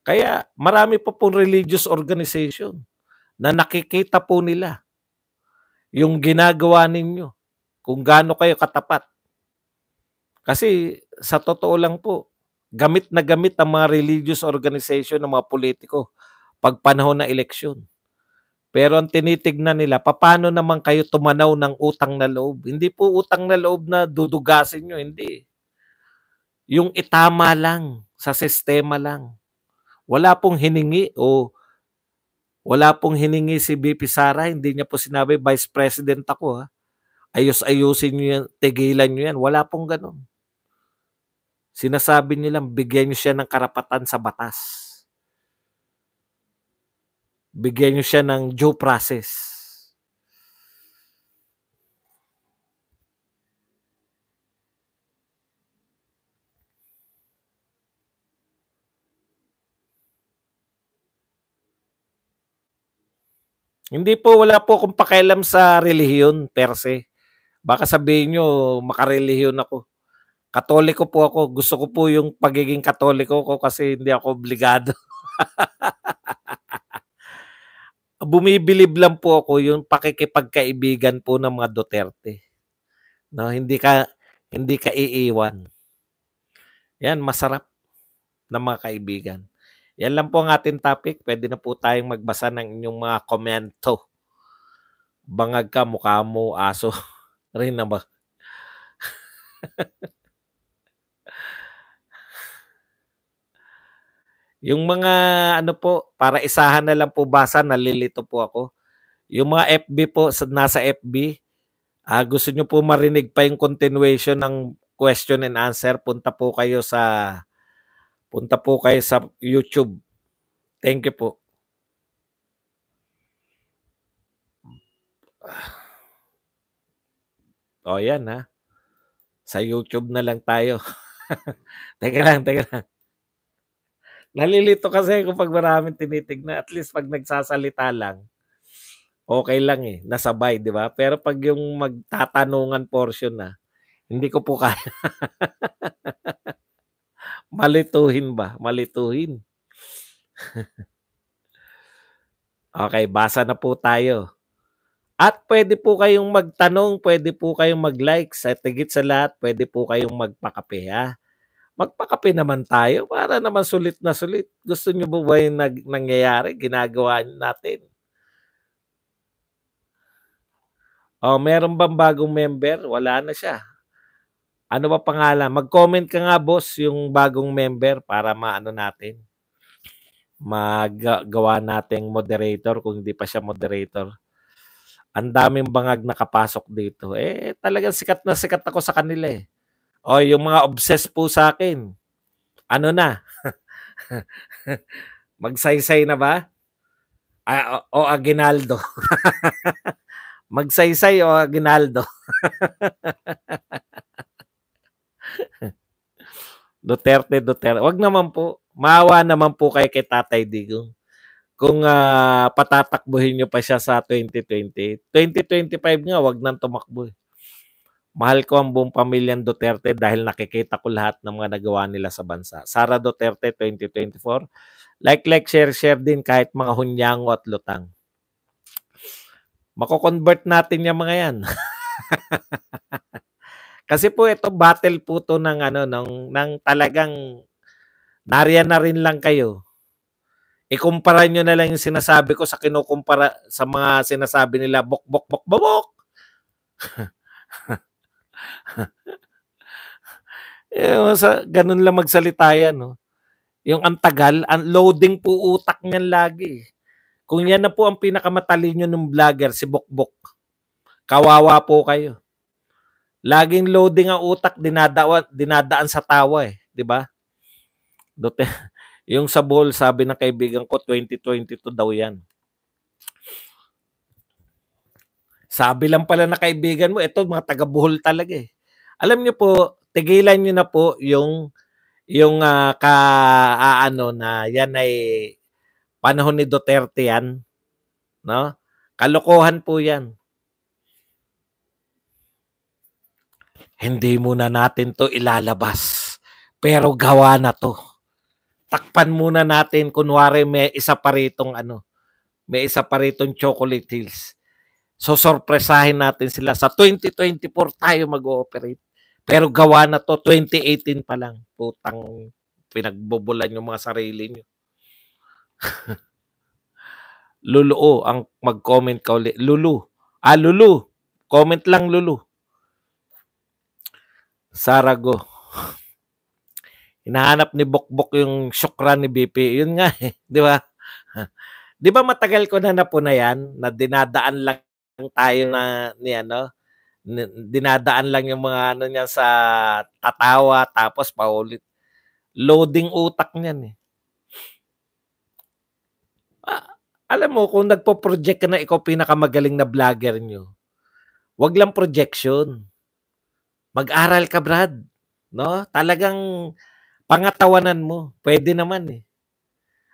Kaya marami pa pong religious organization na nakikita po nila yung ginagawa ninyo, kung gaano kayo katapat. Kasi sa totoo lang po, gamit na gamit ang mga religious organization ng mga politiko 'pag panahon ng eleksyon. Pero ang tinitignan nila, papaano naman kayo tumanaw ng utang na loob? Hindi po utang na loob na dudugasin niyo, hindi. Yung itama lang, sa sistema lang. Wala pong hiningi o wala pong hiningi si VP Sara, hindi niya po sinabi, Vice President ako ha. Ayos-ayusin niyo yan, tigilan niyo yan. Wala pong gano'n. Sinasabi nilang bigyan niyo siya ng karapatan sa batas. Bigyan niyo siya ng due process. Hindi po, wala po akong pakialam sa relihiyon per se. Baka sabihin niyo makarelihiyon ako. Katoliko po ako. Gusto ko po yung pagiging katoliko ko kasi hindi ako obligado. Bumibilib lang po ako yung pakikipagkaibigan po ng mga Duterte. No, hindi ka iiwan. Yan, masarap na mga kaibigan. Yan lang po ang ating topic. Pwede na po tayong magbasa ng inyong mga komento. Bangag ka, mukha mo, aso. Rin na ba? Yung mga ano po, para isahan na lang po basa, nalilito po ako. Yung mga FB po, nasa FB, gusto nyo po marinig pa yung continuation ng question and answer, punta po kayo sa YouTube. Thank you po. O yan ha. Sa YouTube na lang tayo. Teka lang. Nalilito kasi kapag maraming tinitignan. At least pag nagsasalita lang, okay lang eh. Nasabay, di ba? Pero pag yung magtatanungan portion na, hindi ko po kaya. Malituhin ba? Malituhin. Okay, basa na po tayo. At pwede po kayong magtanong, pwede po kayong mag-like. Sa tigit sa lahat, pwede po kayong magpakape ha. Magpakape naman tayo para naman sulit na sulit. Gusto nyo ba yung nangyayari? Ginagawa natin. O, meron bang bagong member? Wala na siya. Ano ba pangalan? Mag-comment ka nga boss yung bagong member para maano natin. Magawa nating moderator kung hindi pa siya moderator. Ang daming bangag nakapasok dito. Eh, talagang sikat na sikat ako sa kanila eh. O, yung mga obsessed po sa akin. Ano na? Magsaysay na ba? O Aguinaldo. Magsaysay o Aguinaldo. Duterte. Wag naman po. Maawa naman po kay Tatay Digong. Kung patatakbuhin nyo pa siya sa 2020. 2025 nga, wag nang tumakbo. Mahal ko ang buong pamilyang Duterte dahil nakikita ko lahat ng mga nagawa nila sa bansa. Sara Duterte 2024. Like, share din kahit mga hunyango at lutang. Mako-convert natin yung mga yan. Kasi po ito battle po to ng talagang nariyan na rin lang kayo. Ikumpara nyo na lang yung sinasabi ko sa kinukumpara sa mga sinasabi nila bok. Ganun lang magsalita yan, no? Yung antagal, ang loading po utak niyan lagi. Kung yan na po ang pinakamatalino ng vlogger, si Bokbok, kawawa po kayo. Laging loading ang utak, dinadaan sa tawa eh, di ba? Yung sa Bohol, sabi ng kaibigan ko, 2022 daw yan. Sabi lang pala na kaibigan mo, ito mga taga Bohol talaga eh. Alam niyo po, tigilan niyo na po yung na yan ay panahon ni Duterte yan, no? Kalokohan po yan. Hindi muna natin to ilalabas, pero gawa na to. takpan muna natin kunwari may isa pa ritong Chocolate Hills. So sorpresahin natin sila sa 2024 tayo mag-ooperate. Pero gawa na to 2018 pa lang. Putang pinagbobolan yung mga sarili niyo. Lulu, ang mag-comment ka ulit. Lulu. Lulu. Comment lang, Lulu. Sarago. Hinahanap ni Bokbok yung syukran ni BP. Yun nga eh. Di ba? Di ba matagal ko na napunayan na dinadaan lang tayo dinadaan lang yung mga niya sa tatawa tapos paulit. Loading utak niyan eh. Alam mo, kung nagpo-project ka na ikaw pinakamagaling na vlogger nyo, wag lang projection. Mag-aral ka, Brad. No? Talagang pangatawanan mo. Pwede naman eh.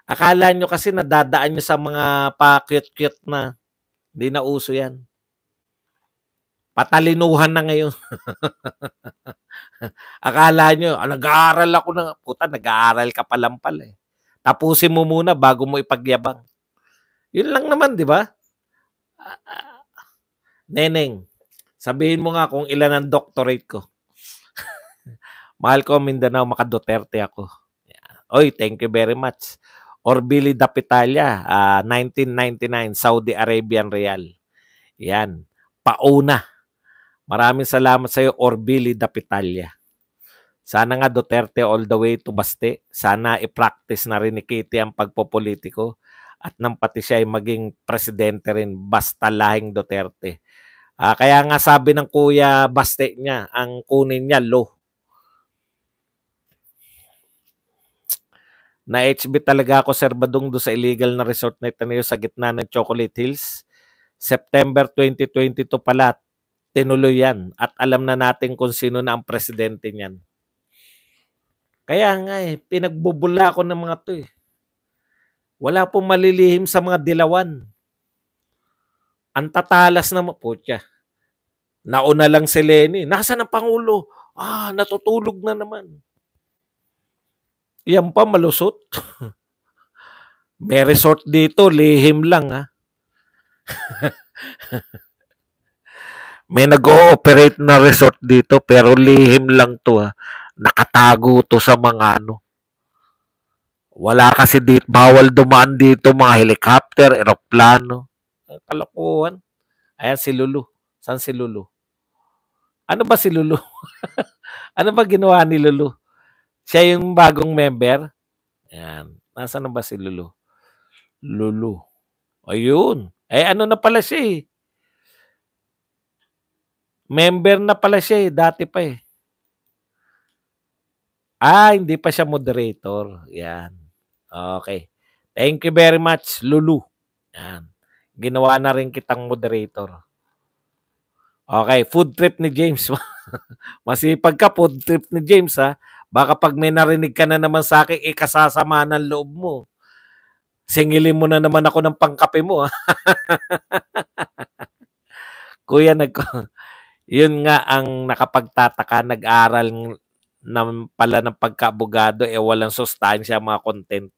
Akala nyo kasi nadadaan nyo sa mga pa-cute-cute na. Hindi na uso yan. Patalinuhan na ngayon. Akala nyo, nag-aaral ako na. Puta, nag-aaral ka pa lang pala eh. Tapusin mo muna bago mo ipagyabang. Yun lang naman, di ba? Neneng, sabihin mo nga kung ilan ang doctorate ko. Mahal ko Mindanao, maka-Duterte ako. Oy, thank you very much. Orbili Dapitalia, 1999, Saudi Arabian Real. Yan, pauna. Maraming salamat sa iyo, Orbili Dapitalia. Sana nga Duterte all the way to Baste. Sana i-practice na rin ni Kitty ang pagpopolitiko at nang pati siya ay maging presidente rin basta lahing Duterte. Kaya nga sabi ng Kuya Baste niya, ang kunin niya, Lo. Na-HB talaga ako, Sir Badong, do sa illegal na resort na itanayo sa gitna ng Chocolate Hills. September 2022 pala, tinuloy yan. At alam na natin kung sino na ang presidente niyan. Kaya nga pinagbubula ko ng mga to eh. Wala pong malilihim sa mga dilawan. Ang tatalas na putya. Nauna lang si Lenny. Nasaan ang Pangulo? Natutulog na naman. Yan pa malusot. May resort dito, lihim lang ha. May nag-ooperate na resort dito pero lihim lang to ha. Nakatago to sa mga Wala kasi dito, bawal dumaan dito mga helicopter, eroplano. Kalokohan. Ayan si Lulu. Saan si Lulu? Ano ba si Lulu? Ano ba ginawa ni Lulu? Siya yung bagong member? Ayan. Nasaan na ba si Lulu? Lulu. Ayun. Ano na pala siya eh. Member na pala siya eh. Dati pa eh. Hindi pa siya moderator. Yan. Okay. Thank you very much, Lulu. Yan. Ginawa na rin kitang moderator. Okay. Food trip ni James. Masipag ka, food trip ni James ha. Baka pag may narinig ka na naman sa akin, kasasama ng loob mo. Singilin mo na naman ako ng pangkape mo. Kuya, yun nga ang nakapagtataka, nag-aral pala ng pagka-abogado, walang sustansya mga content.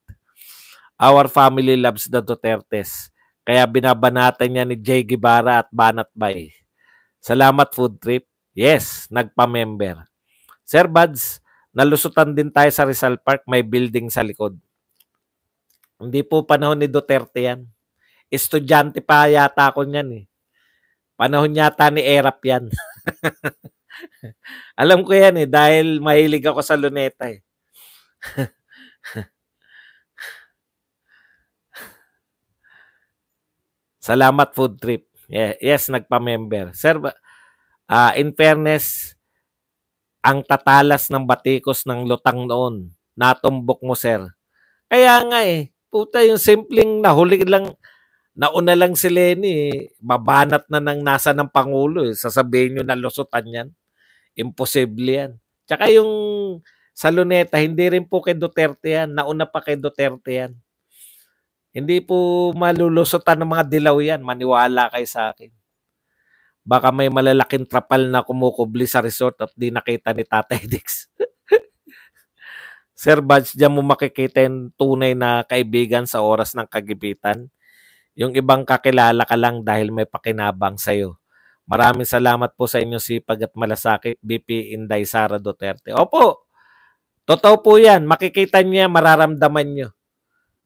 Our family loves the Dutertes. Kaya binabanatan niya ni Jay Guevara at Banat Bay. Salamat, Food Trip. Yes, nagpa-member. Sir Buds, nalusutan din tayo sa Rizal Park, may building sa likod. Hindi po panahon ni Duterte yan. Estudyante pa yata ako niyan eh. Panahon yata ni Erap yan. Alam ko yan eh, dahil mahilig ako sa Luneta eh. Salamat, Food Trip. Yes, nagpa-member. Sir, in fairness, ang tatalas ng batikos ng lutang noon, natumbok mo, sir. Kaya nga eh, puta yung simpleng nahuli lang, nauna lang si Lenny, babanat na ng nasa ng Pangulo. Sasabihin nyo na lusutan yan. Imposible yan. Tsaka yung sa Luneta, hindi rin po kay Duterte yan. Nauna pa kay Duterte yan. Hindi po malulusutan ng mga dilaw yan. Maniwala kayo sa akin. Baka may malalaking trapal na kumukubli sa resort at di nakita ni Tatay Dix. Sir Buds, diyan mo makikita yung tunay na kaibigan sa oras ng kagipitan. Yung ibang kakilala ka lang dahil may pakinabang sa'yo. Maraming salamat po sa inyong sipag at malasakit, BP Inday Sara Duterte. Opo, totoo po yan. Makikita niyo yan, mararamdaman niyo.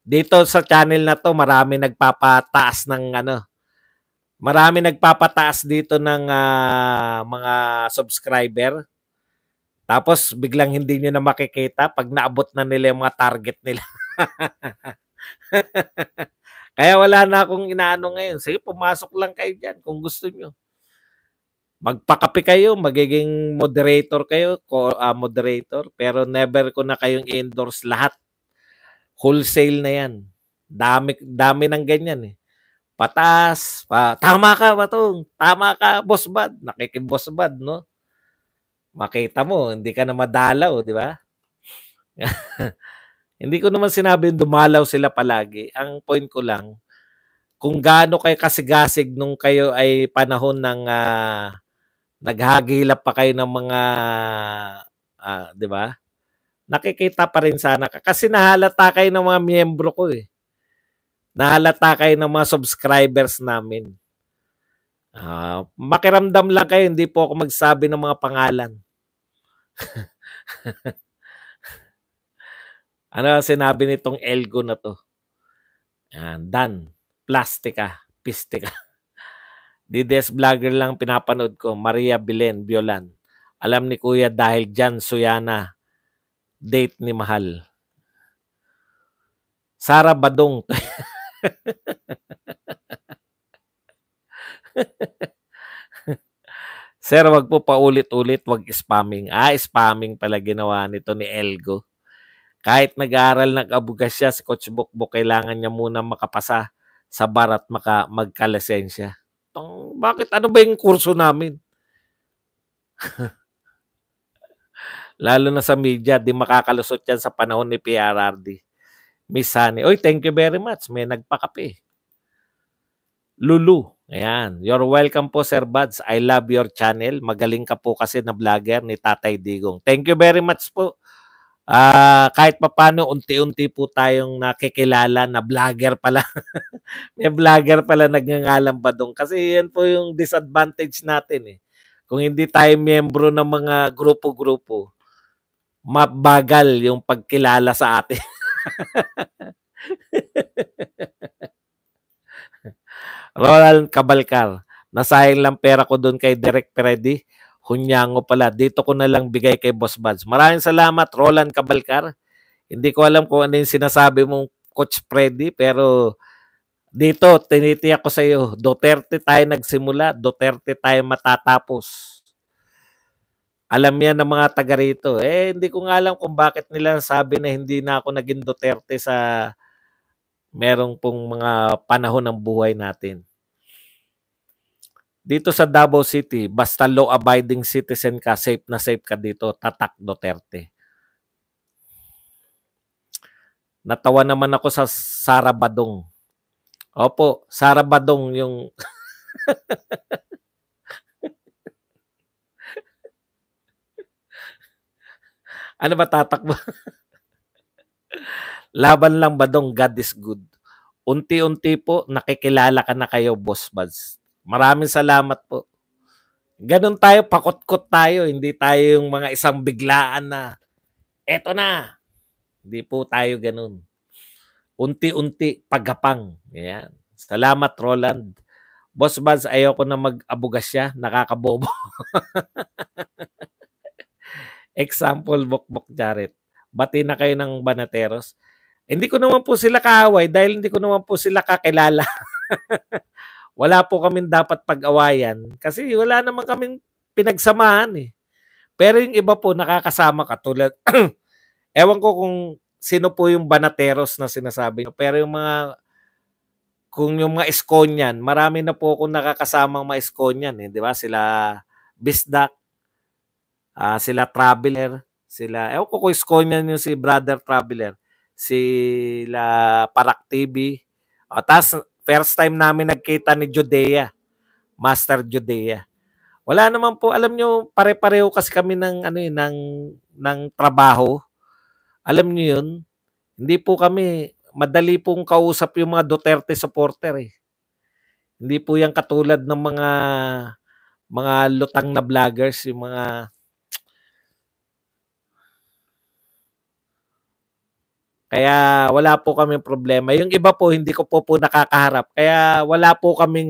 Dito sa channel na to, marami nagpapataas ng marami nagpapataas dito ng mga subscriber. Tapos biglang hindi niyo na makikita pag naabot na nila yung mga target nila. Kaya wala na akong inaano ngayon. Sige, pumasok lang kayo dyan kung gusto niyo. Magpakape kayo, magiging moderator kayo, moderator, pero never ko na kayong endorse lahat. Wholesale na yan. Dami ng ganyan eh. Patas, tama ka, Batong. Tama ka, Boss Bad. Nakikiboss Bad, no? Makita mo, hindi ka na madalaw, di ba? Hindi ko naman sinabing dumalaw sila palagi. Ang point ko lang, kung gaano kayo kasigasig nung kayo ay panahon ng naghagilap pa kayo ng mga, di ba? Nakikita pa rin sana. Kasi nahalata kayo ng mga miyembro ko eh. Nahalata kayo ng mga subscribers namin. Makiramdam lang kayo, hindi po ako magsabi ng mga pangalan. Ano sinabi nitong Elgo na to? Dan, plastika, pistika. DDS vlogger lang pinapanood ko, Maria Belen Biolan. Alam ni Kuya dahil dyan, Suyana, date ni Mahal. Sara Badong. Sir, wag po paulit-ulit, wag spamming. Spamming pala ginawa nito ni Elgo. Kahit nag-aaral nag-abugas siya, si Coach Bukbok, kailangan niya muna makapasa sa bar at magkalesensya. Bakit? Ano ba yung kurso namin? Lalo na sa media, di makakalusot yan sa panahon ni PRRD. Miss Honey. Oy, thank you very much. May nagpakape. Lulu. Ayan. You're welcome po, Sir Buds. I love your channel. Magaling ka po kasi na vlogger ni Tatay Digong. Thank you very much po. Kahit papano, unti-unti po tayong nakikilala na vlogger pala. May vlogger pala nagngangalang Badong. Kasi yan po yung disadvantage natin eh. Kung hindi tayo miyembro ng mga grupo-grupo, mabagal yung pagkilala sa atin. Roland Cabalcar, nasayang lang pera ko doon kay Direk Freddy. Hunyango pala. Dito ko na lang bigay kay Boss Buds. Maraming salamat, Roland Cabalcar. Hindi ko alam kung ano yung sinasabi mong Coach Freddy, pero dito, tinitiyak ko sa iyo, Duterte tayo nagsimula, Duterte tayo matatapos. Alam yan ng mga taga rito. Hindi ko nga alam kung bakit nila sabi na hindi na ako naging Duterte sa merong pong mga panahon ng buhay natin. Dito sa Davao City, basta law-abiding citizen ka, safe na safe ka dito, tatak Duterte. Natawa naman ako sa Sara Badong. Opo, Sara Badong yung... Ano ba tatakbo? Laban lang Badong, God is good. Unti-unti po, nakikilala ka na kayo, Boss Buds. Maraming salamat po. Ganon tayo, pakot-kot tayo. Hindi tayo yung mga isang biglaan na, eto na. Hindi po tayo ganon. Unti-unti, paggapang. Yan. Salamat, Roland. Boss Buds, ayoko na mag-abugas siya. Nakakabobo. Example, Bokbok Jaret. Bati na kayo ng Banateros. Hindi ko naman po sila kaaway dahil hindi ko naman po sila kakilala. Wala po kaming dapat pag-awayan kasi wala naman kaming pinagsamahan eh. Pero yung iba po nakakasama ka tulad, ewan ko kung sino po yung Banateros na sinasabi nyo. Pero yung kung yung mga Esconyan, marami na po akong nakakasamang mga Esconyan eh. Di ba? Sila Bisdak, sila Traveler, ewan ko kung Esconyan yung si Brother Traveler, sila Parak TV. Tapos, first time namin nagkita ni Judea, Master Judea. Wala naman po, alam nyo, pare-pareho kasi kami ng trabaho. Alam niyo 'yun? Hindi po kami madali pong kausap yung mga Duterte supporter, eh. Hindi po 'yan katulad ng mga lutang na vloggers, yung mga kaya wala po kaming problema. Yung iba po hindi ko po nakakaharap kaya wala po kaming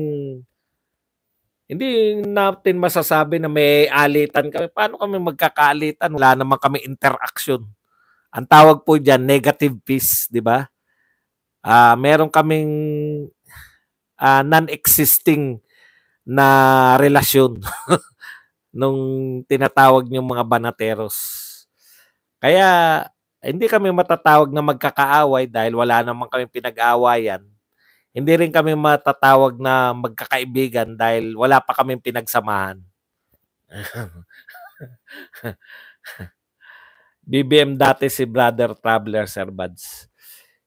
hindi natin masasabi na may alitan kami. Paano kami magkakaalitan? Wala naman kaming interaction. Ang tawag po diyan negative peace, 'di ba? Meron kaming non-existing na relasyon nung tinatawag niyong mga banateros. Kaya hindi kami matatawag na magkakaaway dahil wala naman kaming pinag-aawayan. Hindi rin kami matatawag na magkakaibigan dahil wala pa kaming pinagsamahan. BBM dati si Brother Traveler, Sir Buds.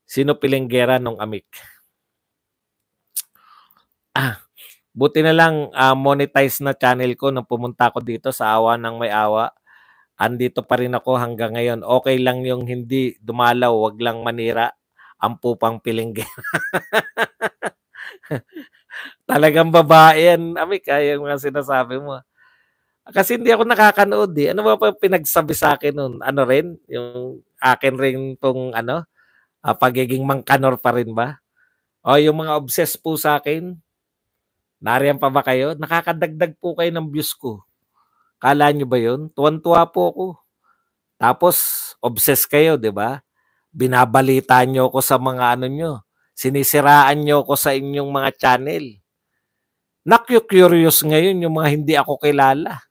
Sino pilinggera nung amik? Buti na lang monetize na channel ko nung pumunta ako dito sa awa ng may awa. Andito pa rin ako hanggang ngayon. Okay lang yung hindi dumalaw, wag lang manira ang pupang pilinggera. Talagang babae yan, amik, yung mga sinasabi mo. Kasi hindi ako nakakanood eh. Ano ba pa pinagsabi sa akin nun? Ano rin? Yung akin rin tong pagiging mangkanor pa rin ba? O yung mga obsessed po sa akin, nariyan pa ba kayo? Nakakadagdag po kayo ng views ko. Kala nyo ba yun? Tuwan-tuwa po ako. Tapos, obsessed kayo, di ba? Binabalita nyo ko sa mga ano nyo. Sinisiraan nyo ko sa inyong mga channel. Curious ngayon yung mga hindi ako kilala.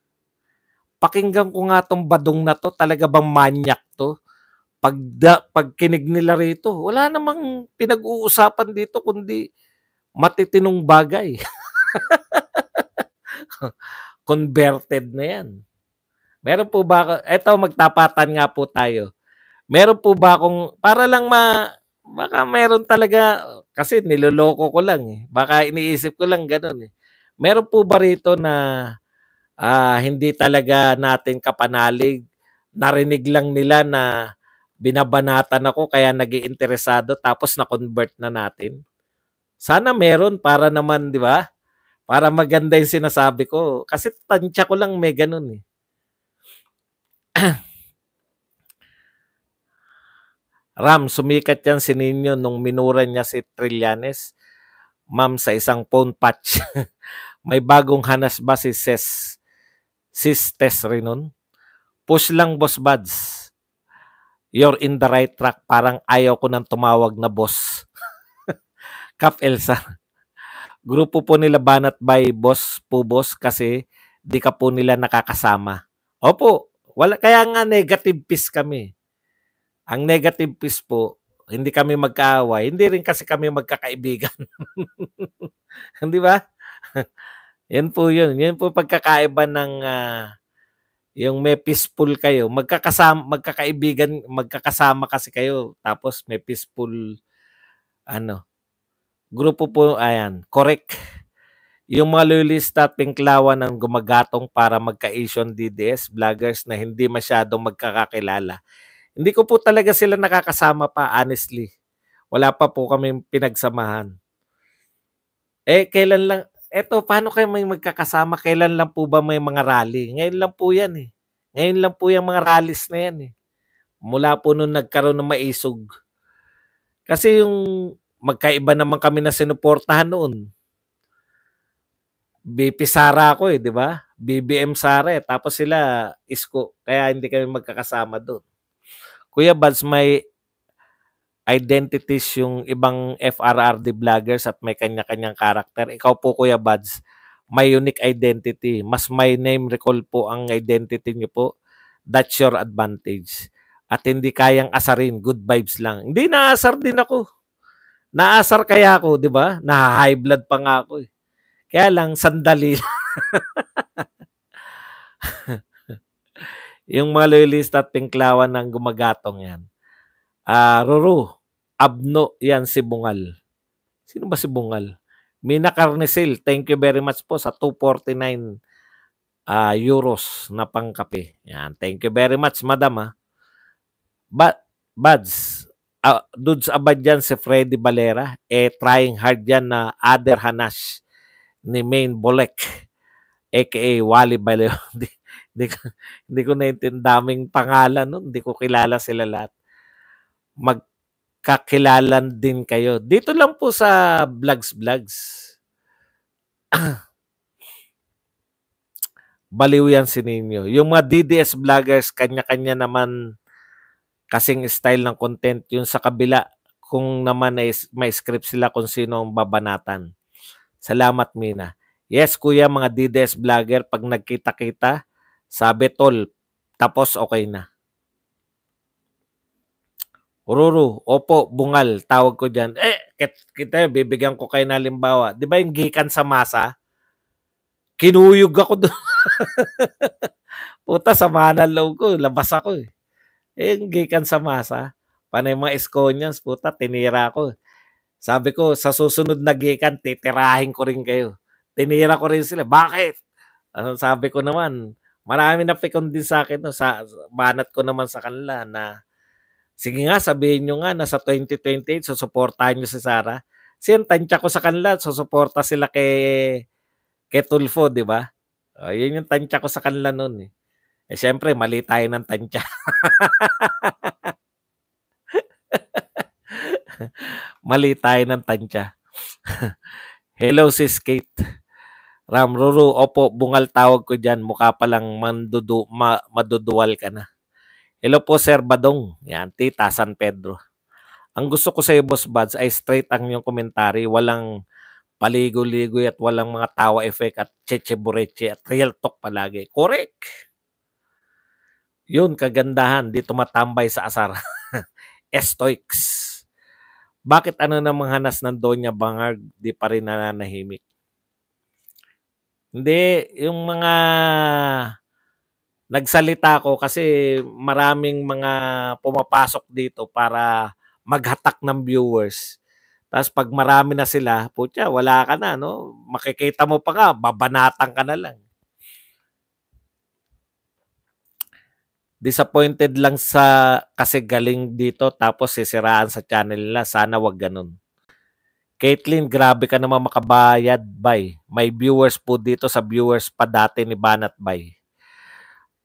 Pakinggan ko nga tong badong na to. Talaga bang manyak to? Pag kinig nila rito, wala namang pinag-uusapan dito kundi matitinong bagay. Converted na yan. Meron po ba, eto magtapatan nga po tayo. Meron po ba akong, para lang baka meron talaga, kasi niloloko ko lang eh. Baka iniisip ko lang ganun eh. Meron po ba rito na hindi talaga natin kapanalig? Narinig lang nila na binabanatan ako kaya nag-iinteresado tapos na-convert na natin. Sana meron para naman, di ba? Para maganda yung sinasabi ko. Kasi tansya ko lang may ganun eh. Ram, sumikat yan si Nino nung minura niya si Trillanes. Ma'am, sa isang phone patch. May bagong hanas ba si Sis Tess rin nun? Push lang, Boss Buds. You're in the right track. Parang ayaw ko nang tumawag na boss. Kap Elsa. Grupo po nila Banat by Boss po boss kasi di ka po nila nakakasama. Opo, wala, kaya nga negative peace kami. Ang negative peace po, hindi kami magkaaway, hindi rin kasi kami magkakaibigan. Di ba? Yan po yun. Yan po pagkakaiba ng yung may peaceful kayo, magkakaibigan, magkakasama kasi kayo, tapos may peaceful grupo po, ayan, correct. Yung mga loyalista at pinklawan ng gumagatong para magka-Asian DDS vloggers na hindi masyadong magkakakilala. Hindi ko po talaga sila nakakasama pa, honestly. Wala pa po kami pinagsamahan. Kailan lang, paano kayo may magkakasama? Kailan lang po ba may mga rally? Ngayon lang po yan eh. Ngayon lang po yung mga rallies na yan eh. Mula po nung nagkaroon ng maisog. Kasi yung magkaiba naman kami na sinuportahan noon. BP Sara ako eh, di ba? BBM Sara eh. Tapos sila Isko. Kaya hindi kami magkakasama doon. Kuya Buds, may identities yung ibang FRRD vloggers at may kanya-kanyang karakter. Ikaw po, Kuya Buds, may unique identity. Mas may name recall po ang identity niyo po. That's your advantage. At hindi kayang asarin. Good vibes lang. Hindi, naasar din ako. Naasar kaya ako, di ba? Na-high blood pa nga ako eh. Kaya lang, sandali. Yung mga loyalista at pinklawan ng gumagatong yan. Ruru, Abno, yan si Bungal. Sino ba si Bungal? Mina Carnesil, thank you very much po sa 249 euros na pangkape. Yan, thank you very much, madam. Buds, dudes abad yan si Freddy Valera, trying hard yan na other Hanash ni Maine Bolek, aka Wally Valero. hindi, ko, hindi ko naintindaming pangalan nun, hindi ko kilala sila lahat. Magkakilalan din kayo. Dito lang po sa vlogs. Baliw yan si Ninyo. Yung mga DDS vloggers, kanya-kanya naman kasing style ng content. Yung sa kabila, kung naman may script sila kung sino ang babanatan. Salamat, Mina. Yes, kuya, mga DDS vlogger, pag nagkita-kita, sabi tol, tapos okay na. Ururu, opo, bungal, tawag ko dyan. Kita, bibigyan ko kayo na halimbawa. Di ba yung gikan sa masa? Kinuyog ako doon. Puta, sama na loob ko. Labas ako eh. Yung gikan sa masa. Panay mga Esconians, puta, tinira ko. Sabi ko, sa susunod na gikan, titirahin ko rin kayo. Tinira ko rin sila. Bakit? Sabi ko naman, marami na pikon din sa akin. No? Banat ko naman sa kanila na sige nga, sabihin nyo nga na sa 2028, susuportahan nyo si Sara. Kasi tansya ko sa kanila, susuporta sila kay Tulfo, di ba? Yun yung tansya ko sa kanila noon. Siyempre, mali tayo ng tansya. Mali tayo ng tansya. Hello, sis Kate. Ramruru, opo, bungal tawag ko dyan. Mukha palang maduduwal ka na. Hello po, Sir Badong. Yan, Tita San Pedro. Ang gusto ko sa iyo, Boss Buds, ay straight ang yung komentary. Walang paligo-ligoy at walang mga tawa effect at cheche-bureche at real talk palagi. Correct. Yun, kagandahan. Di tumatambay sa asar. Estoics. Bakit ano namang hanas ng Doña Bangag di pa rin nananahimik? Hindi, yung mga nagsalita ko kasi maraming mga pumapasok dito para maghatak ng viewers. Tapos pag marami na sila, putya, wala ka na, no? Makikita mo pa nga, babanatan ka na lang. Disappointed lang sa kasi galing dito tapos sisiraan sa channel nila. Sana wag ganun. Caitlyn, grabe ka naman makabayad, bay. May viewers po dito sa viewers pa dati ni Banat, bay.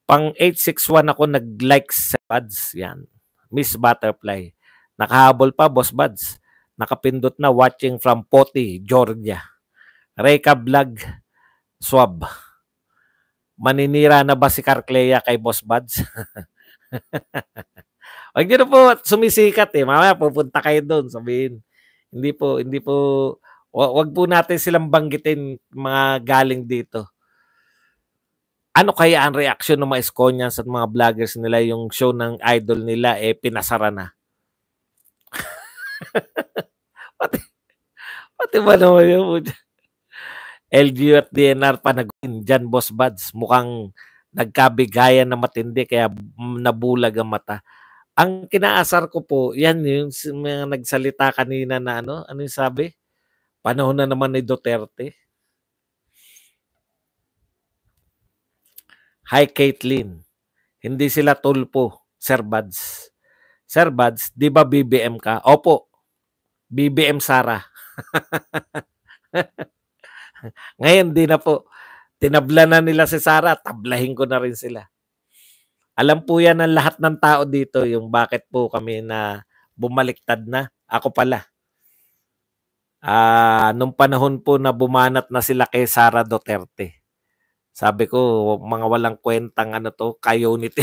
Pang 861 ako nag-like sa Buds. Yan. Miss Butterfly. Nakahabol pa, Boss Buds. Nakapindot na watching from Poti, Georgia. Reka Vlog, Swab. Maninira na ba si Carclea kay Boss Buds? Huwag nyo na po sumisikat eh. Mamaya pupunta kayo doon. Sabihin, hindi po, wag po natin silang banggitin mga galing dito. Ano kaya ang reaksyon ng mga Esconians at mga vloggers nila yung show ng idol nila pinasara na? pati ba naman yun? LGU at DNR pa nagawin dyan, Boss Buds. Mukhang nagkabigayan na matindi kaya nabulag ang mata. Ang kinaasar ko po, yan yung mga nagsalita kanina na ano yung sabi? Panahon na naman ni Duterte. Hi, Caitlyn. Hindi sila tulpo, Sir Buds. Sir Buds, di ba BBM ka? Opo, BBM Sara. Ngayon, di na po. Tinabla na nila si Sara, tablahin ko na rin sila. Alam po yan ng lahat ng tao dito, yung bakit po kami na bumaliktad na. Ako pala. Nung panahon po na bumanat na sila kay Sara Duterte. Sabi ko, mga walang kwentang ka-unity.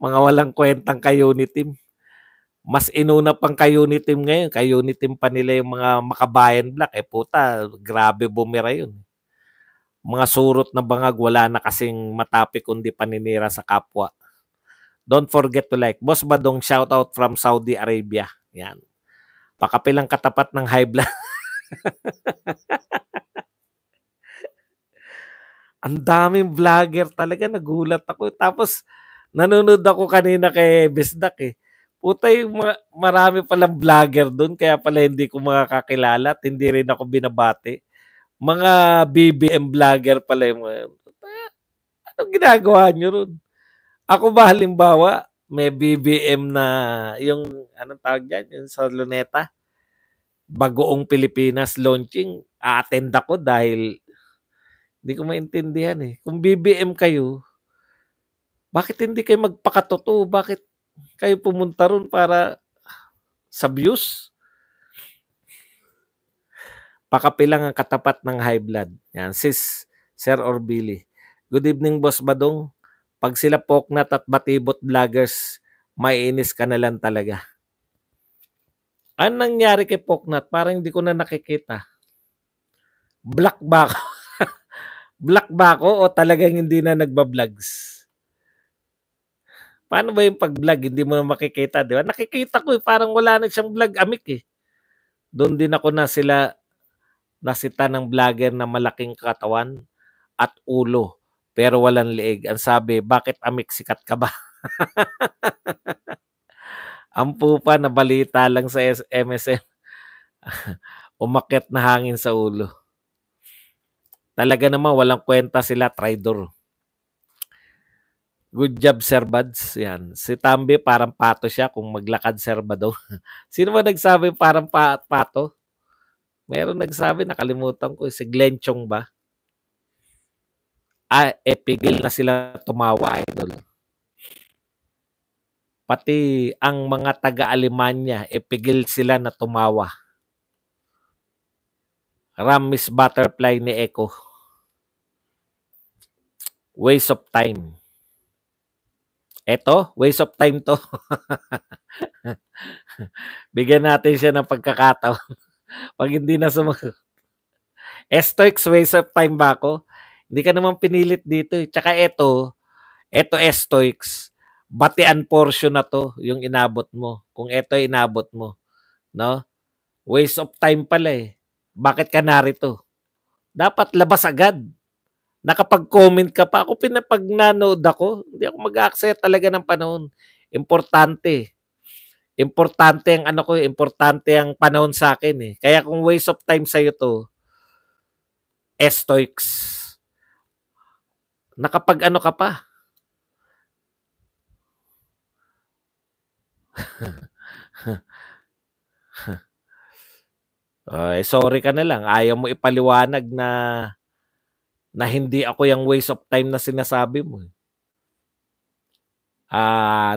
Mga walang kwentang ka-unity. Mas inuna pang ka-unity ngayon. Ka-unity pa nila yung mga makabayan black. Puta, grabe bumira yun. Mga surot na bangag, wala na kasing matapik kundi paninira sa kapwa. Don't forget to like. Boss Badong, shout out from Saudi Arabia. Yan. Pakapilang katapat ng high blood. Ang daming vlogger talaga, nagulat ako. Tapos, nanonood ako kanina kay Besdak eh. Puta yung marami palang vlogger doon, kaya pala hindi ko makakakilala at hindi rin ako binabati. Mga BBM vlogger pala yung mga, anong ginagawa nyo ron? Ako ba halimbawa, may BBM na yung anong tawag diyan, yung sa Luneta, Bagoong Pilipinas launching, a-attend ako dahil hindi ko maintindihan eh. Kung BBM kayo, bakit hindi kayo magpakatotoo? Bakit kayo pumunta ron para sa views? Pakapilang ang katapat ng high blood. Yan, sis, Sir Orbili. Good evening, Boss Badong. Pag sila Poknat at Batibot vloggers, maiinis ka na lang talaga. Anong nangyari kay Poknat? Parang hindi ko na nakikita. Black ba ako? Black ba ako o talagang hindi na nagba-vlogs? Paano ba yung pag-vlog? Hindi mo na makikita, di ba? Nakikita ko eh, parang wala na siyang vlog amik eh. Doon din ako na sila nasita ng vlogger na malaking katawan at ulo pero walang leeg. Ang sabi, bakit amik sikat ka ba? Ang pupa na balita lang sa MSM. Umakyat na hangin sa ulo. Talaga naman walang kwenta sila, traidor. Good job, Sir Buds. Yan. Si Tambi parang pato siya kung maglakad, Sir Bado. Sino ba nagsabi parang pato? Meron nagsabi, nakalimutan ko. Si Glenn Chong ba? Pigil na sila tumawa, idol. Pati ang mga taga-Alemanya, pigil sila na tumawa. Miss Butterfly ni Echo. Waste of time. Eto, waste of time to. Bigyan natin siya ng pagkakataon. Pag hindi na sumagot. Estoics, waste of time ba ako? Hindi ka naman pinilit dito. Tsaka eto Estoics, batian portion na to yung inabot mo. Kung eto inabot mo. No? Waste of time pala eh. Bakit ka narito? Dapat labas agad. Nakapag-comment ka pa. Ako pinapag-nanood ako. Hindi ako mag-accept talaga ng panahon. Importante. Importante ang ano ko, importante ang panahon sa akin eh. Kaya kung waste of time sa'yo to, Estoics. Nakapag ano ka pa? Sorry ka na lang. Ayaw mo ipaliwanag na hindi ako yung waste of time na sinasabi mo.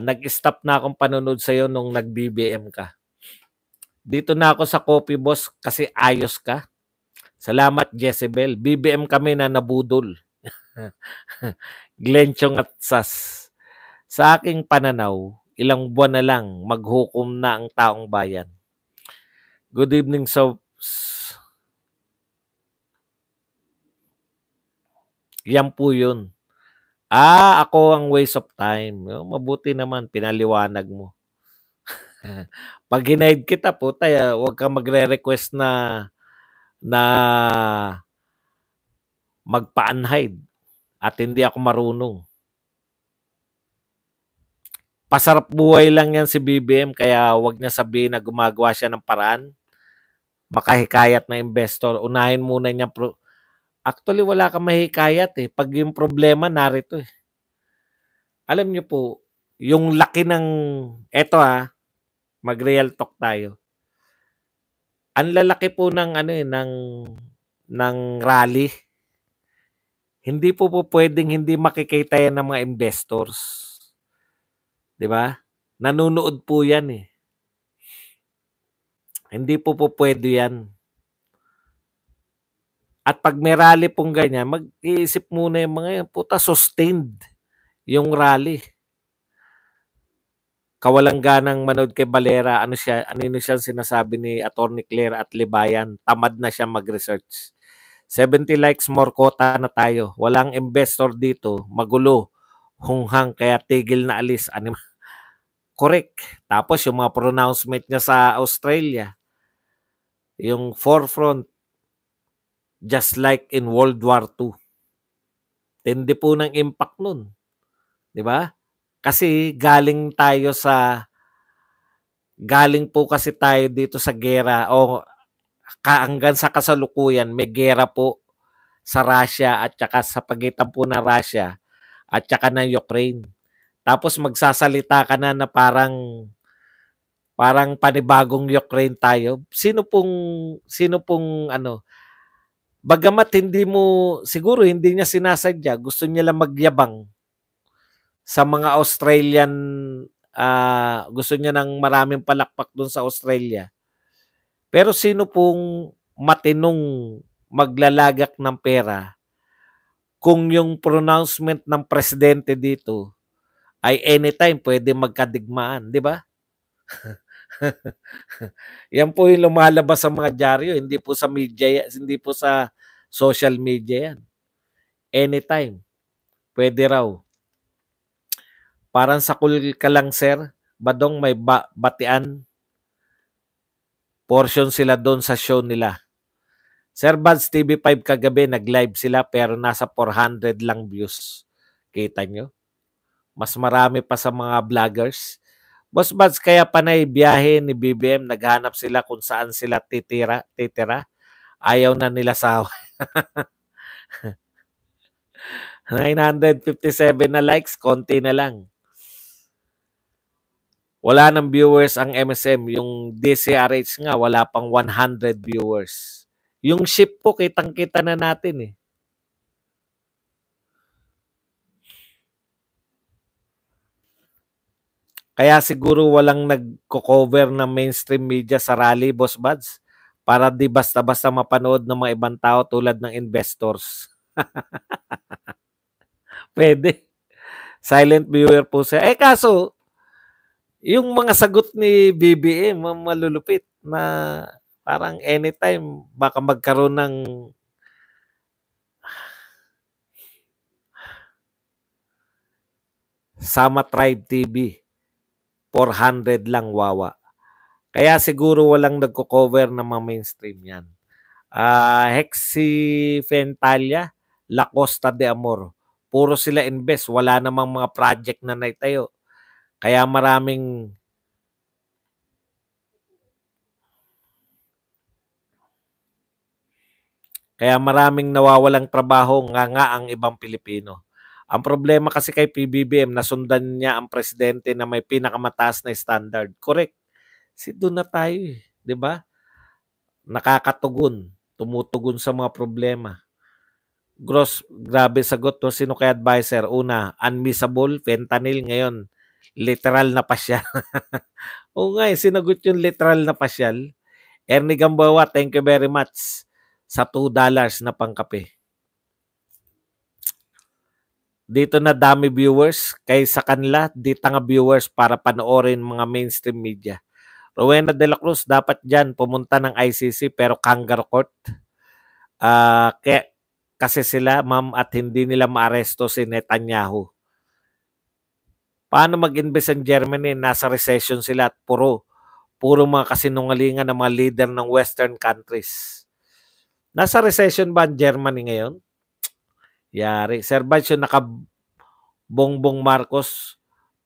Nag-stop na akong panonood sa'yo nung nag-BBM ka. Dito na ako sa Coffee Boss kasi ayos ka. Salamat, Jezebel. BBM kami na nabudol. Glenchong at Sas. Sa aking pananaw, ilang buwan na lang maghukom na ang taong bayan. Good evening, so yan po yun. Ako ang waste of time. Mabuti naman, pinaliwanag mo. Pag hinaid kita po, huwag kang magre-request na magpa-unhide at hindi ako marunong. Pasarap buhay lang yan si BBM kaya huwag niya sabihin na gumagawa siya ng paraan. Makahikayat na investor. Unahin muna niya. Actually, wala kang mahikayat eh. Pag yung problema, narito eh. Alam niyo po, yung laki ng, mag-real talk tayo. Ang lalaki po ng ng rally. Hindi po pwedeng hindi makikita yan ng mga investors. 'Di ba? Nanonood po yan eh. Hindi po pwede yan. At pag may rally pong ganyan, mag-iisip muna yung mga yan, puta sustained yung rally. Kawalang ganang manood kay Valera, ano siya sinasabi ni Attorney Claire at Libayan, tamad na siya mag-research. 70 likes, more quota na tayo. Walang investor dito, magulo, hunghang, kaya tigil na alis. Correct. Tapos yung mga pronouncement niya sa Australia, yung forefront, just like in World War II. Tindi po ng impact nun. Di ba? Kasi galing po kasi tayo dito sa gera o hanggang sa kasalukuyan may gera po sa Russia at saka sa pagitan po ng Russia at saka ng Ukraine. Tapos magsasalita ka na parang panibagong Ukraine tayo. Sino pong ano, bagamat siguro hindi niya sinasadya, gusto niya lang magyabang sa mga Australian, gusto niya ng maraming palakpak doon sa Australia. Pero sino pong matinong maglalagak ng pera kung yung pronouncement ng presidente dito ay anytime pwede magkadigmaan, di ba? Yan po yung lumalabas sa mga dyaryo, hindi po sa media, hindi po sa social media yan. Anytime, pwede raw. Parang sa kul ka lang, sir, Badong, may batian portion sila doon sa show nila. Sir Buds, TV5 kagabi, nag-live sila pero nasa 400 lang views. Kita nyo? Mas marami pa sa mga vloggers. Boss Buds, kaya panay biyahe ni BBM, naghanap sila kung saan sila titira. Ayaw na nila sa 957 na likes, konti na lang. Wala ng viewers ang MSM. Yung DCRH nga, wala pang 100 viewers. Yung ship po, kitang-kita na natin eh. Kaya siguro walang nagko-cover ng mainstream media sa rally, Boss Buds, para di basta-basta mapanood ng mga ibang tao tulad ng investors. Pwede. Silent viewer po siya. Kaso, yung mga sagot ni BBM, malulupit na parang anytime baka magkaroon ng Sama Tribe TV. 400 lang, wawa. Kaya siguro walang nagko-cover ng mga mainstream yan. Hexifentalia, La Costa de Amor. Puro sila invest. Wala namang mga project na naitayo. Kaya maraming nawawalang trabaho nga ang ibang Pilipino. Ang problema kasi kay PBBM, nasundan niya ang presidente na may pinakamataas na standard. Correct. Doon na tayo eh. Di ba? Nakakatugon. Tumutugon sa mga problema. Grabe sagot to. Sino kay advisor? Una, unmissable, fentanyl. Ngayon, literal na pasyal. Oo nga, sinagot yung literal na pasyal. Ernie Gamboa, thank you very much sa $2 na pangkape. Dito na dami viewers kaysa kanila, dito nga viewers para panoorin mga mainstream media. Rowena de la Cruz, dapat dyan pumunta ng ICC pero kangaroo court. Kasi sila, ma'am, at hindi nila maaresto si Netanyahu. Paano mag-invest ang Germany? Nasa recession sila at puro mga kasinungalingan ng mga leader ng Western countries. Nasa recession ba ang Germany ngayon? Yari. Sir Badge, yung naka-Bongbong Marcos,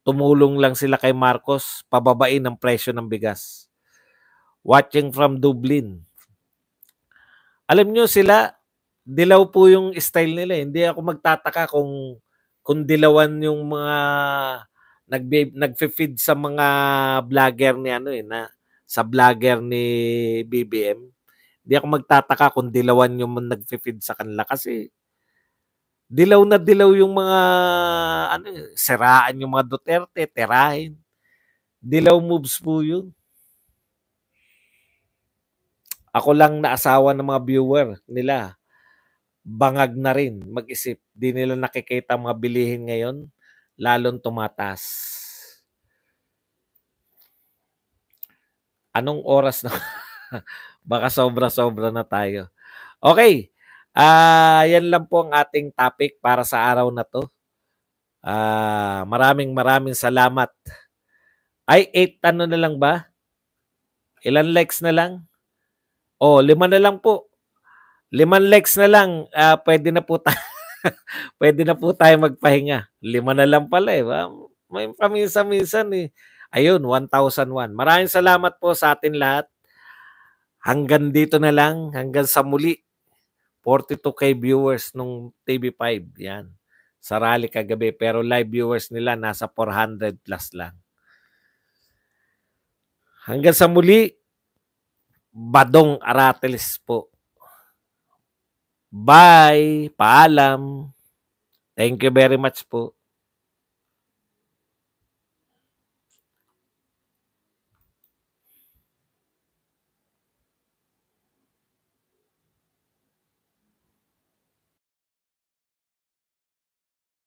tumulong lang sila kay Marcos, pababain ang presyo ng bigas. Watching from Dublin. Alam nyo sila, dilaw po yung style nila. Hindi ako magtataka kung dilawan yung mga nagfe-feed sa mga vlogger ni sa vlogger ni BBM. Hindi ako magtataka kung dilawan yung nagfe-feed sa kanila kasi dilaw na dilaw yung mga siraan yung mga Duterte, tirahin. Dilaw moves po yun. Ako lang na asawa ng mga viewer nila. Bangag na rin mag-isip. Di nila nakikita mga bilihin ngayon, lalong tumatas. Anong oras na? Baka sobra-sobra na tayo. Okay. Yan lang po ang ating topic para sa araw na to. Maraming salamat. 8 ano na lang ba? Ilan likes na lang? 5 na lang po. 5 likes na lang. Pwede na po tayo. Pwede na po tayo magpahinga. 5 na lang pala eh. May paminsan-minsan eh. Ayun, 1,001. Maraming salamat po sa atin lahat. Hanggang dito na lang. Hanggang sa muli. 42K viewers nung TV5. Yan. sa rally kagabi, pero live viewers nila nasa 400 plus lang. Hanggang sa muli, Badong Arateles po. Bye! Paalam! Thank you very much po.